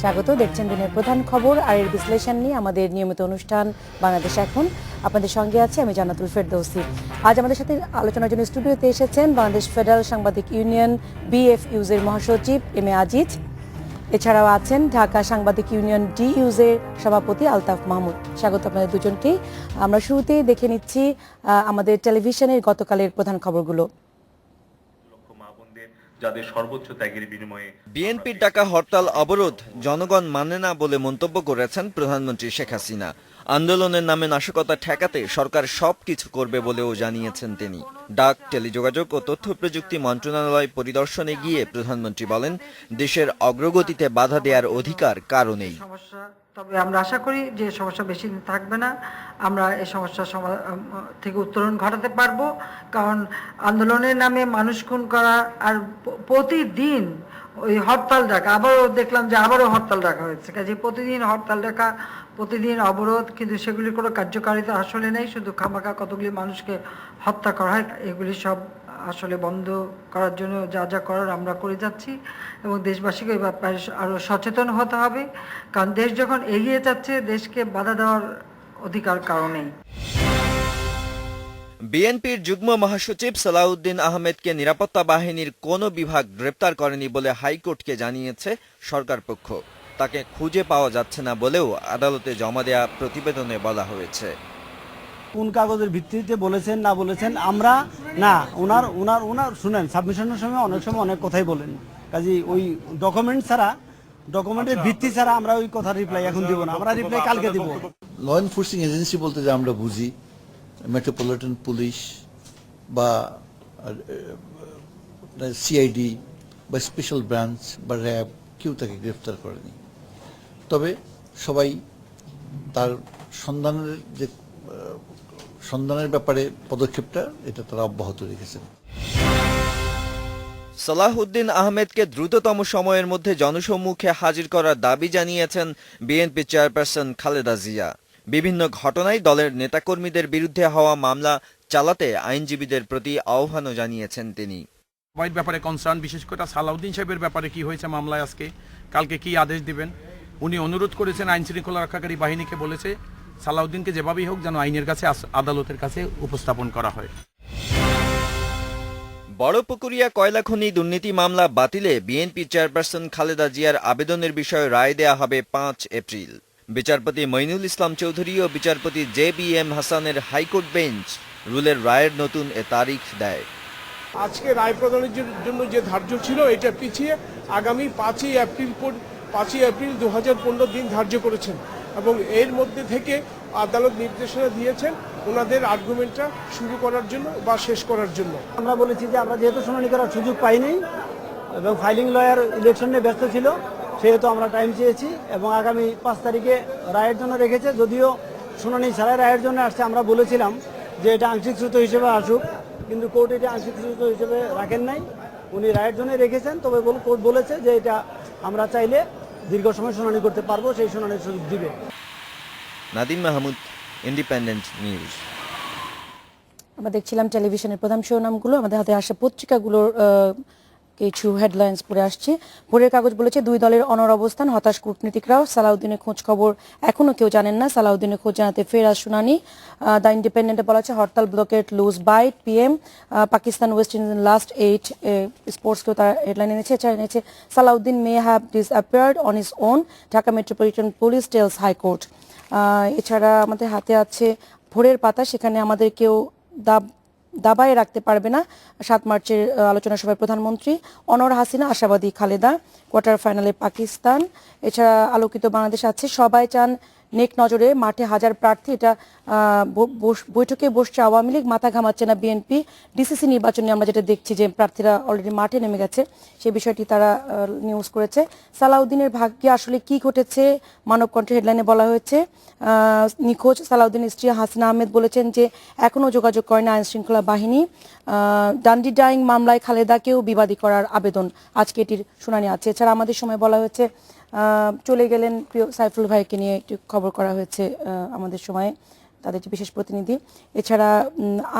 স্বাগত। দেখছেন দিনের প্রধান খবর আর এর বিশ্লেষণ নিয়ে আমাদের নিয়মিত অনুষ্ঠান বাংলাদেশ এখন। আপনাদের সঙ্গে আছে আমি জান্নাতুল ফেরদৌসী। আজ আমাদের সাথে আলোচনার জন্য স্টুডিওতে এসেছেন বাংলাদেশ ফেডারেল সাংবাদিক ইউনিয়ন BFUs এর মহাসচিব MA আজিজ। এছাড়াও আছেন ঢাকা সাংবাদিক ইউনিয়ন DUs এর সভাপতি আলতাফ মাহমুদ। স্বাগত আপনাদের দুজনকেই। আমরা শুরুতেই দেখে নিচ্ছি আমাদের টেলিভিশনের গতকালের প্রধান খবরগুলো। যাদের সর্বোচ্চ ত্যাগের বিনিময়ে বিএনপির ডাকা হরতাল অবরোধ জনগণ মানে না বলে মন্তব্য করেছেন প্রধানমন্ত্রী শেখ হাসিনা। আন্দোলনের নামে নাশকতা ঠেকাতে সরকার সবকিছু করবে বলেও জানিয়েছেন তিনি। ডাক, টেলিযোগাযোগ ও তথ্য প্রযুক্তি মন্ত্রণালয় পরিদর্শনে গিয়ে প্রধানমন্ত্রী বলেন, দেশের অগ্রগতিতে বাধা দেওয়ার অধিকার কারও নেই। তবে আমরা আশা করি যে সমস্যা বেশি দিন থাকবে না, আমরা এই সমস্যা থেকে উত্তরণ ঘটাতে পারবো। কারণ আন্দোলনের নামে মানুষ খুন করা আর প্রতিদিন ওই হরতাল ডাকা, আবারও দেখলাম যে আবারও হরতাল ডাকা হয়েছে। কাজে প্রতিদিন হরতাল ডাকা, প্রতিদিন অবরোধ, কিন্তু সেগুলির কোনো কার্যকারিতা আসলে নেই। শুধু খামাখা কতগুলি মানুষকে হত্যা করা হয়। এগুলি সব আসলে বন্ধ করার জন্য যা যা করার আমরা করে যাচ্ছি এবং দেশবাসীকে এই ব্যাপারে আরও সচেতন হতে হবে। কারণ দেশ যখন এগিয়ে যাচ্ছে, দেশকে বাধা দেওয়ার অধিকার কারো নেই। বিএনপির যুগ্ম মহাসচিব সালাউদ্দিন আহমেদকে নিরাপত্তা বাহিনীর কোনো বিভাগ গ্রেপ্তার করেনি বলে হাইকোর্টকে জানিয়েছে সরকার পক্ষ। তাকে খুঁজে পাওয়া যাচ্ছে না বলেও আদালতে জমা দেয়া প্রতিবেদনে বলা হয়েছে। কোন কাগজের ভিত্তিতে বলেছেন না বলেছেন আমরা না, ওনার শুনেন, সাবমিশনের সময় অনেক সময় অনেক কথাই বলেন। কাজে ওই ডকুমেন্ট ছাড়া, ডকুমেন্টের ভিত্তি ছাড়া আমরা ওই কথা রিপ্লাই এখন দিব না, আমরা রিপ্লাই কালকে দিব। ল এনফোর্সিং এজেন্সি বলতে যা আমরা বুঝি, মেট্রোপলিটন পুলিশ বা সিআইডি বা স্পেশাল ব্রাঞ্চ বা র্যাব কেউ তাকে গ্রেফতার করেনি। তবে সবাই তার সন্ধানের ব্যাপারে পদক্ষেপটা এটা তারা অব্যাহত রেখেছেন। সালাউদ্দিন আহমেদকে দ্রুততম সময়ের মধ্যে জনসম্মুখে হাজির করার দাবি জানিয়েছেন বিএনপি চেয়ারপারসন খালেদা জিয়া। বিভিন্ন ঘটনায় দলের নেতাকর্মীদের বিরুদ্ধে হওয়া মামলা চালাতে আইনজীবীদের প্রতি আহ্বানও জানিয়েছেন তিনি। হোয়াইট ব্যাপারে কনসার্ন, বিশেষ করে সালাউদ্দিন সাহেবের ব্যাপারে কি হয়েছে মামলায়, কালকে কি আদেশ দিবেন। উনি অনুরোধ করেছেন আইন শৃঙ্খলা রক্ষাকারী বাহিনীকে, বলেছে সালাউদ্দিনকে যেভাবেই হোক যেন আইনের কাছে, আদালতের কাছে উপস্থাপন করা হয়। বড়পুকুরিয়া কয়লা খনি দুর্নীতি মামলা বাতিলে বিএনপি চেয়ারপারসন খালেদা জিয়ার আবেদনের বিষয়ে রায় দেয়া হবে 5 এপ্রিল। বিচারপতি মইনুল ইসলাম চৌধুরী ও বিচারপতি JBM হাসানের হাইকোর্ট বেঞ্চ রুলের রায়ের নতুন তারিখ দেয়। আজকে রায় প্রদানের জন্য যে ধার্য ছিল এটা পিছিয়ে আগামী 5ই এপ্রিল 2015 দিন ধার্য করেছেন এবং এর মধ্যে থেকে আদালত নির্দেশনা দিয়েছেন ওনাদের আর্গুমেন্টটা শুরু করার জন্য বা শেষ করার জন্য। আমরা বলেছি যে আমরা যেহেতু শুনানি করার সুযোগ পাইনি এবং ফাইলিং লয়ার ইলেকশনে ব্যস্ত ছিল, সেহেতু আমরা টাইম চেয়েছি এবং আগামী 5 তারিখে রায়ের জন্য রেখেছে। যদিও শুনানি ছাড়াই রায়ের জন্য আসছে, আমরা বলেছিলাম যে এটা আংশিক শ্রুত হিসেবে আসুক, কিন্তু কোর্ট এটা আংশিক শ্রুত হিসেবে রাখেন নাই, উনি রায়ের জন্য রেখেছেন। তবে কোর্ট বলেছে যে এটা আমরা চাইলে দীর্ঘ সময় শুনানি করতে পারবো, সেই শুনানির সুযোগ দিবে। Nadim Mahmud, Independent News. আমরা দেখছিলাম টেলিভিশনের প্রধান শিরোনামগুলো। আমাদের হাতে আসা পত্রিকাগুলোর কিছু হেডলাইন্স পড়ে আসছে। ভোরের কাগজ বলেছে 2 দলের অনড় অবস্থান, হতাশ কূটনীতিকরাও। সালাউদ্দিনের খোঁজ খবর এখনো কেউ জানেন না, সালাউদ্দিনের খোঁজ জানাতে ফের আজ শুনানি। দ্য ইন্ডিপেন্ডেন্টে বলা আছে hartal blockade lose bite PM। Pakistan West Indies last 8 স্পোর্টসকেও তারা হেডলাইন এনেছে। এছাড়া এনেছে Salahuddin may have disappeared on his own, Dhaka Metropolitan Police tells high court. এছাড়া আমাদের হাতে আছে ভোরের পাতা, সেখানে আমাদের কেউ দাবায় রাখতে পারবে না। 7 মার্চের আলোচনা সভায় প্রধানমন্ত্রী, অনর হাসিনা আশাবাদী খালেদা, কোয়ার্টার ফাইনালে পাকিস্তান। এছাড়া আলোকিত বাংলাদেশ আছে সবাই চান নেক নজরে, মাঠে হাজার প্রার্থী, এটা বৈঠকে বসছে আওয়ামী লীগ, মাথা ঘামাচ্ছে না বিএনপি। ডিসিসি নির্বাচনে আমরা যেটা দেখছি যে প্রার্থীরা অলরেডি মাঠে নেমে গেছে, সেই বিষয়টি তারা নিউজ করেছে। সালাউদ্দিনের ভাগ্যে আসলে কি ঘটেছে, মানবকণ্ঠের হেডলাইনে বলা হয়েছে নিখোঁজ সালাউদ্দিনের স্ত্রী হাসিনা আহমেদ বলেছেন যে এখনও যোগাযোগ করেন আইন শৃঙ্খলা বাহিনী। ডান্ডি ডাইং মামলায় খালেদাকেও বিবাদী করার আবেদন, আজকে এটির শুনানি আছে। এছাড়া আমাদের সময় বলা হয়েছে চলে গেলেন প্রিয় সাইফুল ভাইকে নিয়ে একটি খবর করা হয়েছে আমাদের সময়ে, তাদের যে বিশেষ প্রতিনিধি। এছাড়া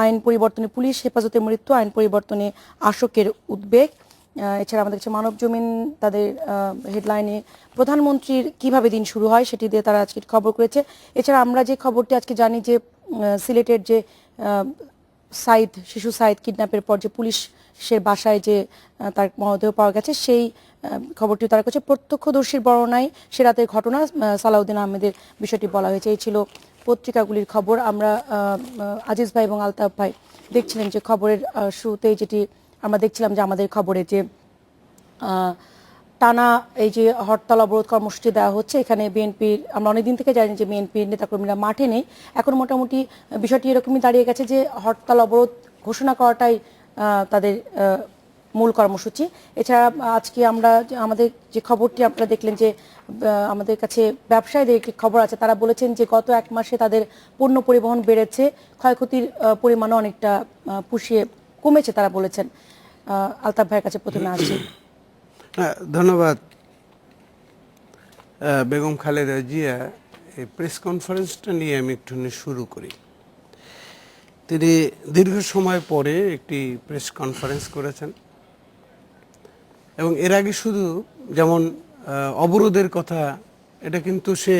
আইন পরিবর্তনে পুলিশ হেফাজতে মৃত্যু, আইন পরিবর্তনে আশোকের উদ্বেগ। এছাড়া আমাদের কাছে মানব জমিন তাদের হেডলাইনে প্রধানমন্ত্রীর কিভাবে দিন শুরু হয় সেটি দিয়ে তারা আজকে খবর করেছে। এছাড়া আমরা যে খবরটি আজকে জানি যে সিলেটের যে শিশু সাইদ কিডন্যাপের পর যে পুলিশের বাসায় যে তার মরদেহ পাওয়া গেছে সেই খবরটি তারা কাছে প্রত্যক্ষদর্শীর বর্ণনায় সে রাতের ঘটনা সালাউদ্দিন আহমেদের বিষয়টি বলা হয়েছে। এই ছিল পত্রিকাগুলির খবর। আমরা আজিজ ভাই এবং আলতাফ ভাই দেখছিলেন যে খবরের শুরুতেই যেটি আমরা দেখছিলাম যে আমাদের খবরে যে টানা এই যে হরতাল অবরোধ কর্মসূচি দেওয়া হচ্ছে, এখানে বিএনপির আমরা অনেকদিন থেকে জানি যে বিএনপির নেতাকর্মীরা মাঠে নেই। এখন মোটামুটি বিষয়টি এরকমই দাঁড়িয়ে গেছে যে হরতাল অবরোধ ঘোষণা করাটাই তাদের মূল কর্মসূচি। এছাড়া আজকে আমরা আমাদের যে খবরটি আপনারা দেখলেন যে আমাদের কাছে ব্যবসায়ীদের একটি খবর আছে, তারা বলেছেন যে গত 1 মাসে তাদের পণ্য পরিবহন বেড়েছে, ক্ষয়ক্ষতির পরিমাণও অনেকটা কমেছে তারা বলেছেন। আলতাফ ভাইয়ের কাছে প্রথমে আসছি। ধন্যবাদ। বেগম খালেদা জিয়া এই প্রেস কনফারেন্সটা নিয়ে আমি একটু শুরু করি। তিনি দীর্ঘ সময় পরে একটি প্রেস কনফারেন্স করেছেন এবং এর আগে শুধু যেমন অবরোধের কথা এটা কিন্তু সে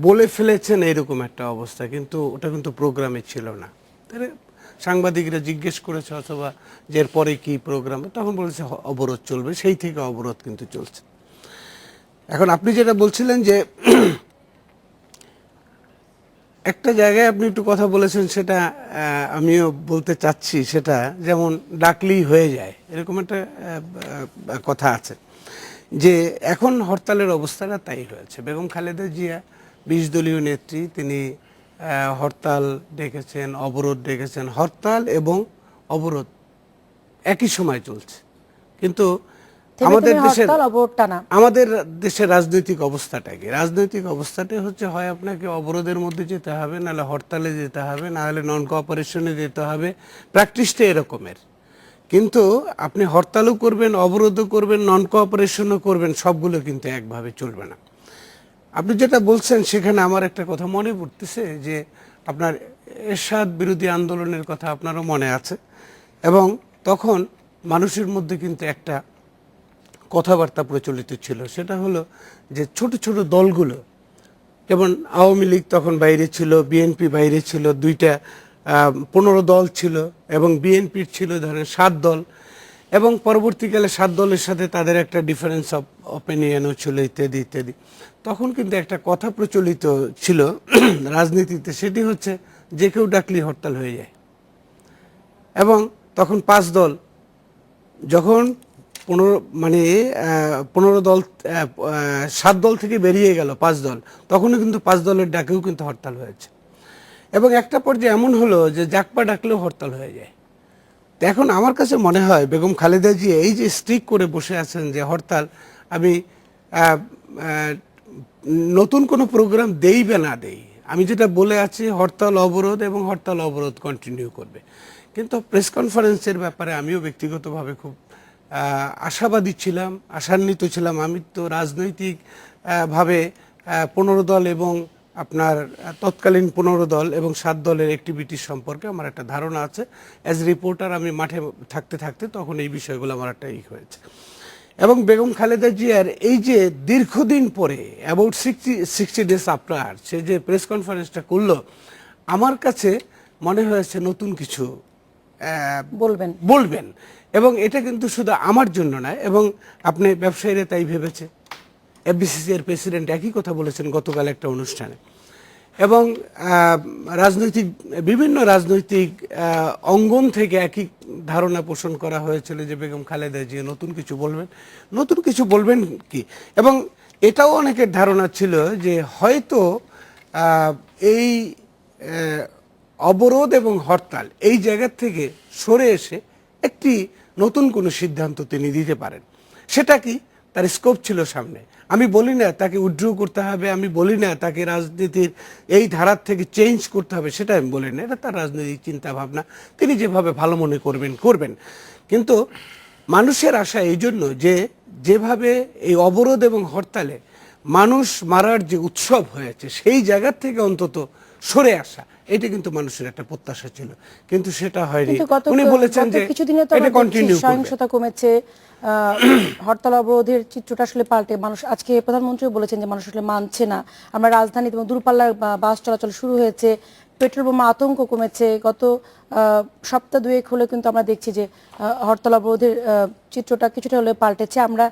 বলে ফেলেছেন এরকম একটা অবস্থা, কিন্তু ওটা কিন্তু প্রোগ্রামে ছিল না। সাংবাদিকরা জিজ্ঞেস করেছে অথবা যে এরপরে কি প্রোগ্রাম, তখন বলেছে অবরোধ চলবে, সেই থেকে অবরোধ কিন্তু চলছে। এখন আপনি যেটা বলছিলেন যে একটা জায়গায় আপনি একটু কথা বলেছেন, সেটা আমিও বলতে চাচ্ছি, সেটা যেমন ডাকলেই হয়ে যায় এরকম একটা কথা আছে যে এখন হরতালের অবস্থাটা তাই হয়েছে। বেগম খালেদা জিয়া 20 দলীয় নেত্রী, তিনি হরতাল ডেকেছেন, অবরোধ ডেকেছেন। হরতাল এবং অবরোধ একই সময় চলছে, কিন্তু আমাদের দেশের রাজনৈতিক অবস্থাটা কি? রাজনৈতিক অবস্থাটাই হচ্ছে হয় আপনাকে অবরোধের মধ্যে যেতে হবে, নাহলে হরতালে যেতে হবে, নাহলে নন কোঅপারেশনে যেতে হবে। প্র্যাকটিসটা এরকমের, কিন্তু আপনি হরতালও করবেন, অবরোধও করবেন, নন কোঅপারেশনও করবেন, সবগুলো কিন্তু একভাবে চলবে না। আপনি যেটা বলছেন সেখানে আমার একটা কথা মনে পড়তেছে যে আপনার এরশাদ বিরোধী আন্দোলনের কথা আপনারও মনে আছে, এবং তখন মানুষের মধ্যে কিন্তু একটা কথাবার্তা প্রচলিত ছিল, সেটা হলো যে ছোট ছোট দলগুলো, যেমন আওয়ামী লীগ তখন বাইরে ছিল, বিএনপি বাইরে ছিল, 15 দল ছিল, এবং বিএনপির ছিল ধরেন 7 দল, এবং পরবর্তীকালে 7 দলের সাথে তাদের একটা ডিফারেন্স অফ অপিনিয়নও ছিল, ইত্যাদি ইত্যাদি। তখন কিন্তু একটা কথা প্রচলিত ছিল রাজনীতিতে, সেটি হচ্ছে যে কেউ ডাকলেই হরতাল হয়ে যায়। এবং তখন 5 দল, যখন 15 দল 7 দল থেকে বেরিয়ে গেল 5 দল, তখনও কিন্তু 5 দলের ডাকেও কিন্তু হরতাল হয়েছে। এবং একটা পর্যায়ে এমন হলো যে জাকপা ডাকলেও হরতাল হয়ে যায়। তো এখন আমার কাছে মনে হয় বেগম খালেদা জিয়া এই যে স্ট্রিক করে বসে আছেন যে হরতাল, আমি নতুন কোনো প্রোগ্রাম দেই বা না দেই, আমি যেটা বলে আছি হরতাল অবরোধ, এবং হরতাল অবরোধ কন্টিনিউ করবে। কিন্তু প্রেস কনফারেন্সের ব্যাপারে আমিও ব্যক্তিগতভাবে খুব আশাবাদী ছিলাম, আশান্বিত ছিলাম। আমি তো রাজনৈতিক ভাবে 15 দল এবং আপনার তৎকালীন 15 দল এবং 7 দলের অ্যাক্টিভিটি সম্পর্কে আমার একটা ধারণা আছে। অ্যাজ রিপোর্টার আমি মাঠে থাকতে থাকতে তখন এই বিষয়গুলো আমার একটা হয়েছে। এবং বেগম খালেদা জিয়ার এই যে দীর্ঘদিন পরে অ্যাবাউট 60 ডেজ আফটার সে যে প্রেস কনফারেন্সটা করলো, আমার কাছে মনে হয়েছে নতুন কিছু বলবেন। এবং এটা কিন্তু শুধু আমার জন্য নয়, এবং আপনি ব্যবসায়ীরা তাই ভেবেছে। এফবিসিসি এর প্রেসিডেন্ট একই কথা বলেছেন গতকাল একটা অনুষ্ঠানে। এবং বিভিন্ন রাজনৈতিক অঙ্গন থেকে একই ধারণা পোষণ করা হয়েছিল যে বেগম খালেদা জিয়া নতুন কিছু বলবেন কি। এবং এটাও অনেকের ধারণা ছিল যে হয়তো এই অবরোধ এবং হরতাল এই জায়গা থেকে সরে এসে একটি নতুন কোনো সিদ্ধান্ত তিনি দিতে পারেন। সেটা কি, তার স্কোপ ছিল সামনে। আমি বলি না তাকে উইথড্র করতে হবে, আমি বলি না তাকে রাজনীতির এই ধারার থেকে চেঞ্জ করতে হবে, সেটা আমি বলি না। এটা তার রাজনৈতিক চিন্তা ভাবনা, তিনি যেভাবে ভালো মনে করবেন। কিন্তু মানুষের আশা এই জন্য যে যেভাবে এই অবরোধ এবং হরতালে মানুষ মারার যে উৎসব হয়েছে সেই জায়গার থেকে অন্তত সরে আসা, এটা কিন্তু মানুষের একটা প্রত্যাশা ছিল, কিন্তু সেটা হয়নি। কিন্তু উনি বলেছেন যে কিছুদিনে তো এটা আমরা দেখছি কন্টিনিউ করবে। সহিংসতা কমেছে, হরতাল অবরোধের চিত্রটা আসলে পাল্টে মানুষ, আজকে প্রধানমন্ত্রীও বলেছেন যে মানুষ আসলে মানছে না। আমরা রাজধানীতে এবং দূরপাল্লার বাস চলাচল শুরু হয়েছে, পেট্রোল বোমা আতঙ্ক কমেছে। গত সপ্তাহ দুয়েক হলে কিন্তু আমরা দেখছি যে হরতাল অবরোধের চিত্রটা কিছুটা হলে পাল্টেছে। আমরা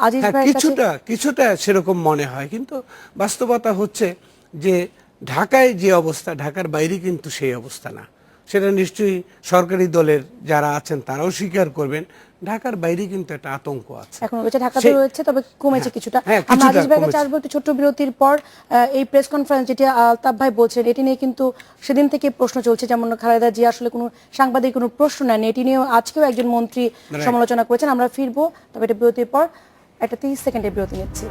আজিজ হ্যাঁ, ভাইয়ের কাছে কিছুটা সেরকম মনে হয়, কিন্তু বাস্তবতা হচ্ছে যে ঢাকায় যে অবস্থা, ঢাকার বাইরে কিন্তু সেই অবস্থা না। সেটা নিশ্চয়ই সরকারি দলের যারা আছেন তারাও স্বীকার করবেন, ঢাকার বাইরে কিন্তু একটা আতঙ্ক আছে। এখন রয়েছে, ঢাকাতে রয়েছে, তবে কমেছে কিছুটা। হ্যাঁ, আমরা কিছুটা আজিজ ভাইয়ের কাছে কমেছে। আসবো একটু ছোট্ট বিরতির পর। এই প্রেস কনফারেন্স যেটি আলতাফ ভাই বলছেন, এটি নিয়ে কিন্তু সেদিন থেকে প্রশ্ন চলছে, যেমন খালেদা জিয়া আসলে কোনো সাংবাদিক কোনো প্রশ্ন নেননি, এটি নিয়েও আজকেও একজন মন্ত্রী সমালোচনা করেছেন। আমরা ফিরবো, তবে এটা বিরতির পর একটা 30 সেকেন্ডের বিরতি নিচ্ছি।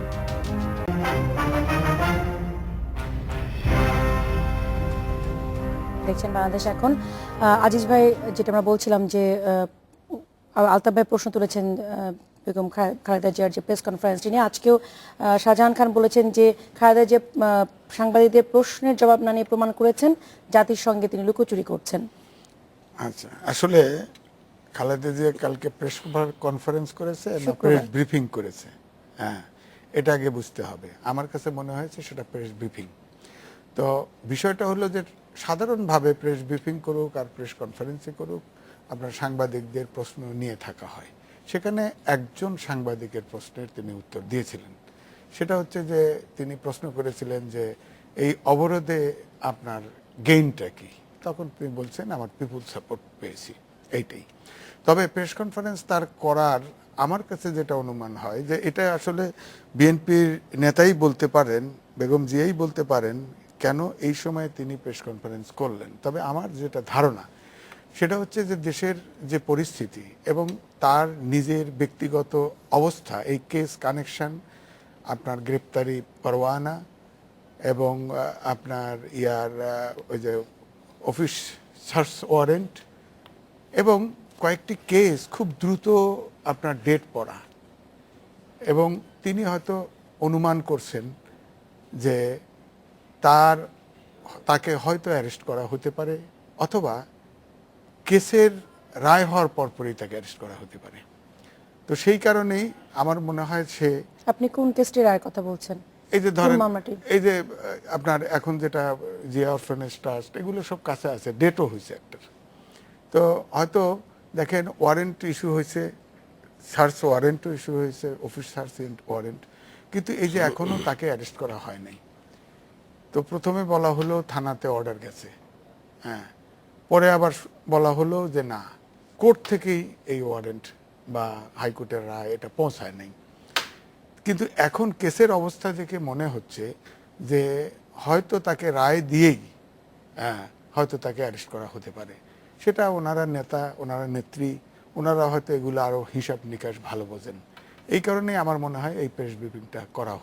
দেখছেন বাংলাদেশ এখন। আজিজ ভাই, যেটা আমরা বলছিলাম যে আলতাফ ভাই প্রশ্ন তুলেছেন বেগম খালেদা জিয়ার যে প্রেস কনফারেন্সটি নিয়ে। আজকেও শাহজাহান খান বলেছেন যে খালেদা জিয়া সাংবাদিকদের প্রশ্নের জবাব না নিয়ে প্রমাণ করেছেন জাতির সঙ্গে তিনি লুকোচুরি করছেন। আচ্ছা, আসলে খালেদা জিয়া কালকে প্রেস কনফারেন্স করেছে না প্রেস ব্রিফিং করেছে? হ্যাঁ, এটা আগে বুঝতে হবে। আমার কাছে মনে হয়েছে সেটা প্রেস ব্রিফিং। তো বিষয়টা হলো যে সাধারণভাবে প্রেস ব্রিফিং করুক আর প্রেস কনফারেন্সই করুক, আপনার সাংবাদিকদের প্রশ্ন নিয়ে থাকা হয়। সেখানে একজন সাংবাদিকের প্রশ্নের তিনি উত্তর দিয়েছিলেন। সেটা হচ্ছে যে তিনি প্রশ্ন করেছিলেন যে এই অবরোধে আপনার গেইনটা কি। তখন তিনি বলছেন আমার পিপুল সাপোর্ট পেয়েছি, এইটাই। তবে প্রেস কনফারেন্স তার করার আমার কাছে যেটা অনুমান হয় যে এটা আসলে বিএনপির নেতাই বলতে পারেন, বেগম জিয়াই বলতে পারেন কেন এই সময়ে তিনি প্রেস কনফারেন্স করলেন। তবে আমার যেটা ধারণা সেটা হচ্ছে যে দেশের যে পরিস্থিতি এবং তার নিজের ব্যক্তিগত অবস্থা, এই কেস কানেকশন, আপনার গ্রেপ্তারি পরোয়ানা এবং আপনার ওই যে অফিস সার্চ ওয়ারেন্ট এবং কয়েকটি কেস খুব দ্রুত আপনার ডেট পড়া, এবং তিনি হয়তো অনুমান করছেন যে তাকে হয়তো অ্যারেস্ট করা হতে পারে, অথবা কেসের রায় হওয়ার পরপরই তাকে অ্যারেস্ট করা হতে পারে। তো সেই কারণেই আমার মনে হয় সে, আপনি কোন কেসটির রায়ের কথা বলছেন? এই যে ধরেন মামলাটি? এই যে আপনার এখন যেটা জিয়া অরফানেজ ট্রাস্ট, এগুলো সব কাছে আছে, ডেটও হয়েছে একটা। তো হয়তো দেখেন ওয়ারেন্ট ইস্যু হয়েছে, সার্চ ওয়ারেন্টও ইস্যু হয়েছে, অফিস সার্চ ওয়ারেন্ট, কিন্তু এই যে এখনো তাকে অ্যারেস্ট করা হয় নাই। তো প্রথমে বলা হলো থানাতে অর্ডার গেছে, হ্যাঁ, পরে আবার বলা হলো যে না, কোর্ট থেকেই এই ওয়ারেন্ট বা হাইকোর্টের রায় এটা পৌঁছায় নাই। কিন্তু এখন কেসের অবস্থা দেখে মনে হচ্ছে যে হয়তো তাকে রায় দিয়েই হয়তো তাকে অ্যারেস্ট করা হতে পারে। সেটা ওনারা নেতা, ওনারা নেত্রী, ওনারা হয়তো এগুলো আরো হিসাব নিকাশ ভালো বোঝেন। এই কারণেই আমার মনে হয় এই প্রেস ব্রিফিংটা করা